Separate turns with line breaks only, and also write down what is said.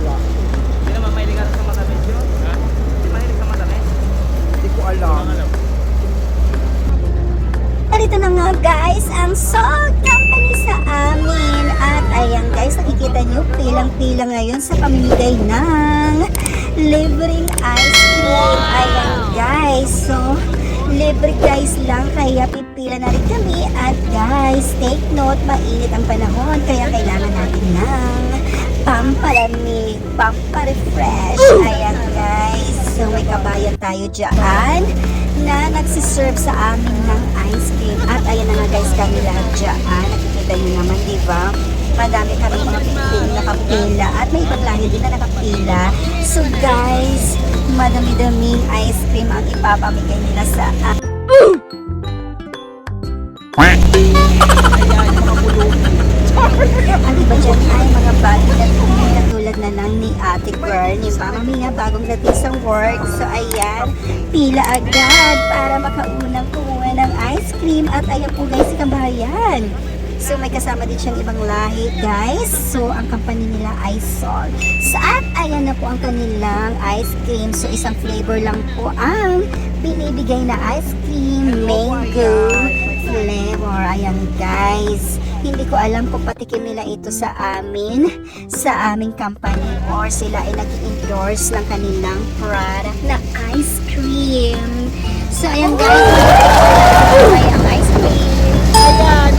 wala.
Hindi naman mahilig ka sa matamis yun. Ha? Hindi mahilig sa matamis.
Hindi ko alam.
Narito na nga guys ang Salt Company sa amin. At ayan guys, nakikita nyo pilang-pila ngayon sa pamimigay ng libreng ice cream. Ayan guys, so libre guys lang, kaya pipila na rin kami. At guys, take note, mainit ang panahon, kaya kailangan natin ng pampalamig, pamparefresh. Ayan guys, so may kabayan tayo dyan na nagsiserve sa amin ng ice cream. At ayan na nga guys, kami lahat dyan. Nakikita nyo naman, di ba? Madami kami mga pipil nakapila at may ibang lahi din na nakapila. So guys, madami-daming ice cream ang ipapamigay nila sa ang iba dyan ay mga bagay na katulad na lang ni Ate Girl, ni Mama Mia, bagong dating sa work. So ayan, pila agad para makaunang kumuha ng ice cream. At ayan po guys, si Kabayan. So may kasama din siyang ibang lahi guys. So ang company nila ay Salt. So at ayan na po ang kanilang ice cream. So isang flavor lang po ang binibigay na ice cream, mango flavor. Ayan guys, hindi ko alam kung patikim nila ito sa aming company or sila ay nag-endorse ng kanilang product na ice cream. So ayan guys, ay ang ice cream.
Ayan,